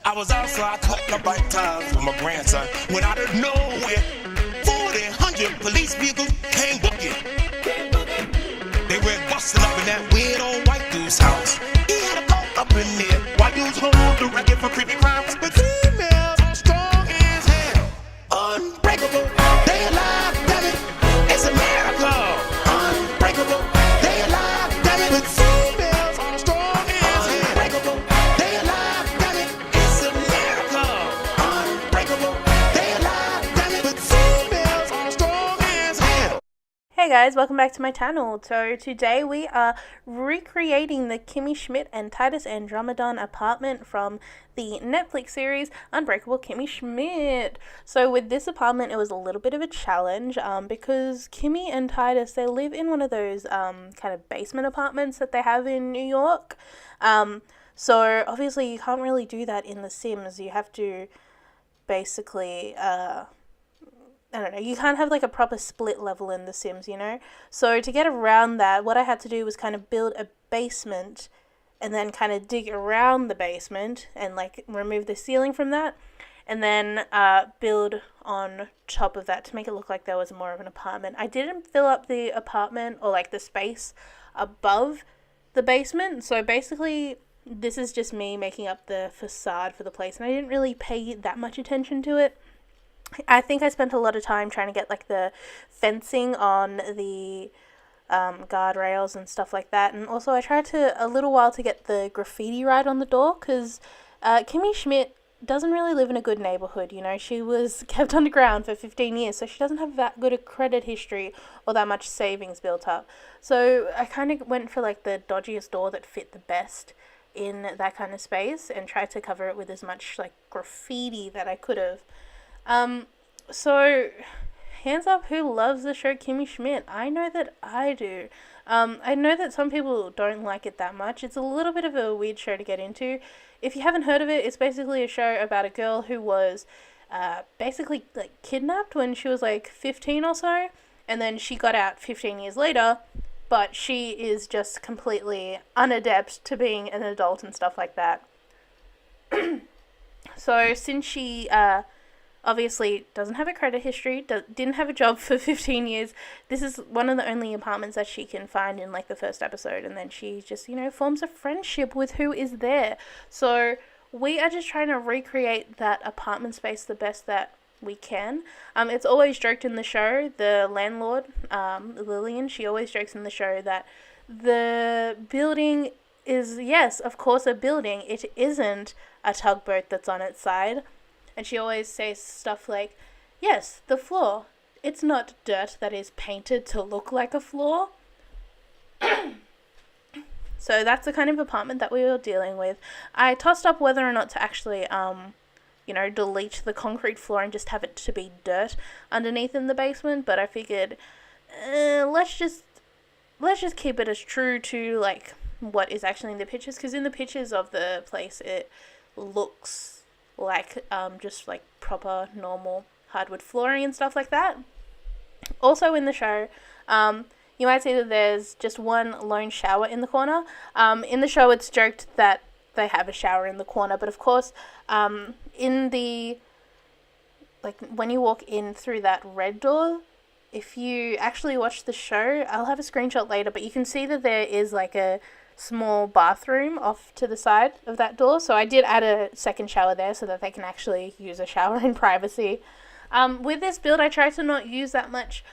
I was outside cutting up bike tires with my grandson when out of nowhere 100 police vehicles came booking. They were busting up in that weird old white dude's house. He had a coat up in there. White dudes hold the record for creepy crimes, but females are strong as hell. Unbreakable, they alive, damn it, it's America. Unbreakable, they alive, damn it, but females are strong as hell. Unbreakable, they alive, damn it, it's America. Unbreakable, they alive, damn it, but females are strong as hell. Hey guys, welcome back to my channel. So today we are recreating the Kimmy Schmidt and Titus Andromedon apartment from the Netflix series Unbreakable Kimmy Schmidt. So with this apartment it was a little bit of a challenge because Kimmy and Titus, they live in one of those kind of basement apartments that they have in New York. So obviously you can't really do that in The Sims. You have to basically I don't know, you can't have like a proper split level in The Sims, you know? So to get around that, what I had to do was kind of build a basement and then kind of dig around the basement and like remove the ceiling from that and then build on top of that to make it look like there was more of an apartment. I didn't fill up the apartment or like the space above the basement, so basically this is just me making up the facade for the place and I didn't really pay that much attention to it. I think I spent a lot of time trying to get like the fencing on the guardrails and stuff like that, and also I tried a little while to get the graffiti right on the door because Kimmy Schmidt doesn't really live in a good neighborhood, you know. She was kept underground for 15 years, so she doesn't have that good a credit history or that much savings built up. So I kind of went for like the dodgiest door that fit the best in that kind of space and tried to cover it with as much like graffiti that I could have. So hands up who loves the show Kimmy Schmidt. I know that I do. I know that some people don't like it that much. It's a little bit of a weird show to get into. If you haven't heard of it, it's basically a show about a girl who was basically like kidnapped when she was like 15 or so, and then she got out 15 years later, but she is just completely unadept to being an adult and stuff like that. So since she obviously doesn't have a credit history, didn't have a job for 15 years. This is one of the only apartments that she can find in like the first episode, and then she just, you know, forms a friendship with who is there. So we are just trying to recreate that apartment space the best that we can. It's always joked in the show, the landlord, Lillian, she always jokes in the show that the building is, yes, of course a building. It isn't a tugboat that's on its side. And she always says stuff like, yes, the floor. It's not dirt that is painted to look like a floor. So that's the kind of apartment that we were dealing with. I tossed up whether or not to actually, you know, delete the concrete floor and just have it to be dirt underneath in the basement. But I figured, let's just keep it as true to like what is actually in the pictures. Because in the pictures of the place, it looks like just like proper normal hardwood flooring and stuff like that. Also in the show, you might see that there's just one lone shower in the corner. In the show it's joked that they have a shower in the corner, but of course in the like when you walk in through that red door, if you actually watch the show, I'll have a screenshot later, but you can see that there is like a small bathroom off to the side of that door, so I did add a second shower there so that they can actually use a shower in privacy. With this build I try to not use that much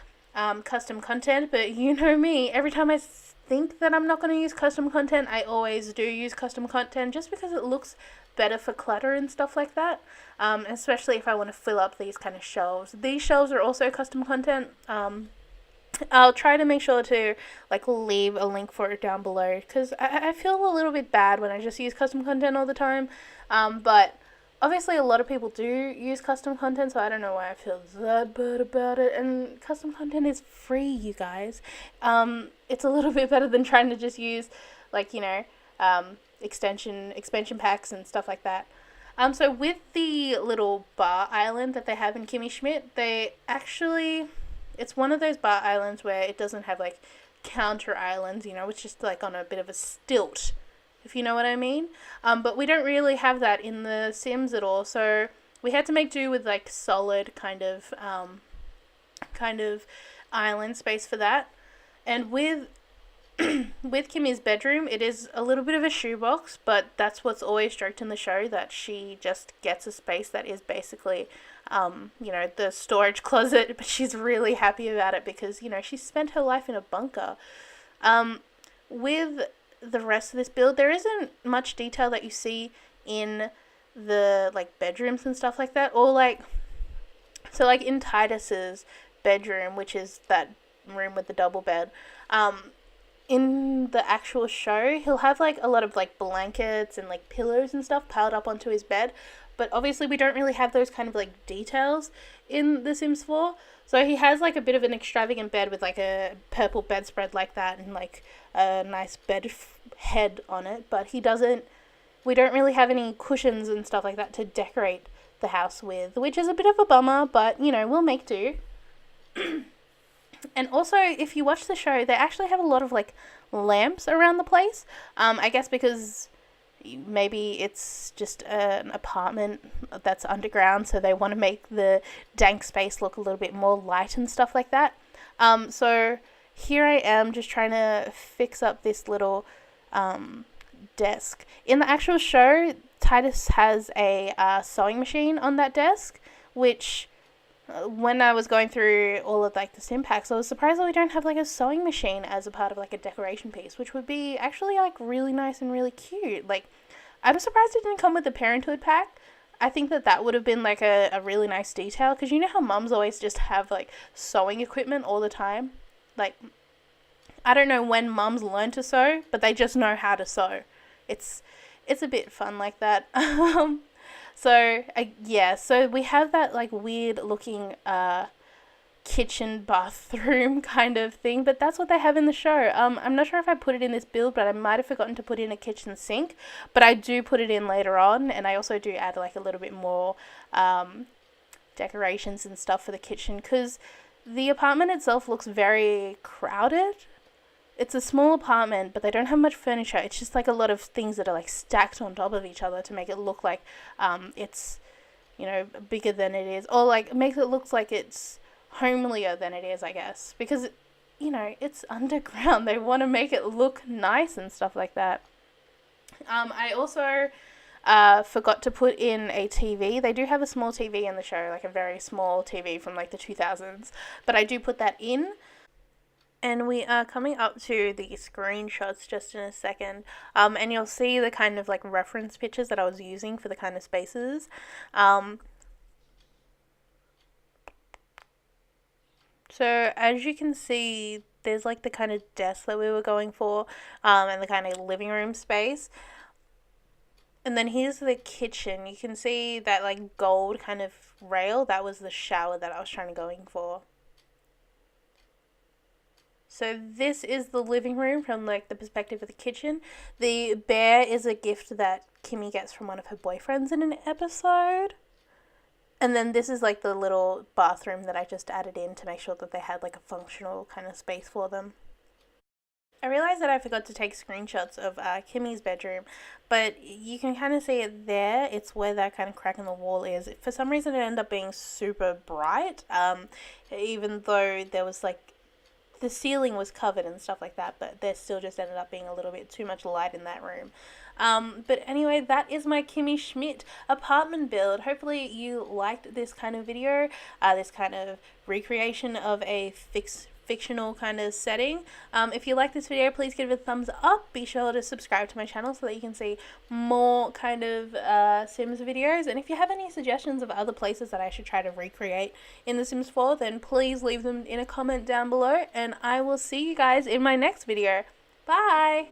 custom content, but you know me, every time I think that I'm not going to use custom content, I always do use custom content just because it looks better for clutter and stuff like that, especially if I want to fill up these kind of shelves. These shelves are also custom content. I'll try to make sure to like leave a link for it down below because I feel a little bit bad when I just use custom content all the time, but obviously a lot of people do use custom content, so I don't know why I feel that bad about it. And custom content is free, you guys. It's a little bit better than trying to just use like, you know, expansion packs and stuff like that. So with the little bar island that they have in Kimmy Schmidt, it's one of those bar islands where it doesn't have like counter islands, you know, it's just like on a bit of a stilt, if you know what I mean. But we don't really have that in the Sims at all, so we had to make do with like solid kind of island space for that. And with with Kimmy's bedroom, it is a little bit of a shoebox, but that's what's always joked in the show, that she just gets a space that is basically, the storage closet, but she's really happy about it because, she spent her life in a bunker. With the rest of this build, there isn't much detail that you see in the, bedrooms and stuff like that, or, in Titus's bedroom, which is that room with the double bed, in the actual show, he'll have a lot of blankets and pillows and stuff piled up onto his bed, but obviously we don't really have those kind of details in The Sims 4. So he has a bit of an extravagant bed with a purple bedspread like that and a nice bed head on it, but we don't really have any cushions and stuff like that to decorate the house with, which is a bit of a bummer, but we'll make do. And also, if you watch the show, they actually have a lot of lamps around the place. I guess because maybe it's just an apartment that's underground, so they want to make the dank space look a little bit more light and stuff like that. So here I am just trying to fix up this little desk. In the actual show, Titus has a sewing machine on that desk, which when I was going through all of the sim packs, I was surprised that we don't have a sewing machine as a part of a decoration piece, which would be actually really nice and really cute. I'm surprised it didn't come with the Parenthood pack. I think that would have been a really nice detail, because you know how mums always just have sewing equipment all the time. I don't know when mums learn to sew, but they just know how to sew. It's a bit fun like that. So we have that weird looking kitchen bathroom kind of thing, but that's what they have in the show. I'm not sure if I put it in this build, but I might have forgotten to put in a kitchen sink, but I do put it in later on, and I also do add a little bit more decorations and stuff for the kitchen, because the apartment itself looks very crowded. It's a small apartment, but they don't have much furniture. It's just a lot of things that are stacked on top of each other to make it look like it's, bigger than it is. Or makes it look like it's homelier than it is, I guess. Because, it's underground. They want to make it look nice and stuff like that. I also forgot to put in a TV. They do have a small TV in the show, a very small TV from the 2000s. But I do put that in. And we are coming up to the screenshots just in a second, and you'll see the kind of reference pictures that I was using for the kind of spaces. So as you can see, there's the kind of desk that we were going for, and the kind of living room space. And then here's the kitchen. You can see that gold kind of rail. That was the shower that I was going for. So this is the living room from the perspective of the kitchen. The bear is a gift that Kimmy gets from one of her boyfriends in an episode. And then this is the little bathroom that I just added in to make sure that they had a functional kind of space for them. I realized that I forgot to take screenshots of Kimmy's bedroom, but you can kind of see it there. It's where that kind of crack in the wall is. For some reason it ended up being super bright, even though there was the ceiling was covered and stuff like that, but there still just ended up being a little bit too much light in that room. But anyway, that is my Kimmy Schmidt apartment build. Hopefully you liked this kind of video, this kind of recreation of a fictional kind of setting. If you like this video, please give it a thumbs up. Be sure to subscribe to my channel so that you can see more kind of Sims videos. And if you have any suggestions of other places that I should try to recreate in The Sims 4, then please leave them in a comment down below, and I will see you guys in my next video. Bye!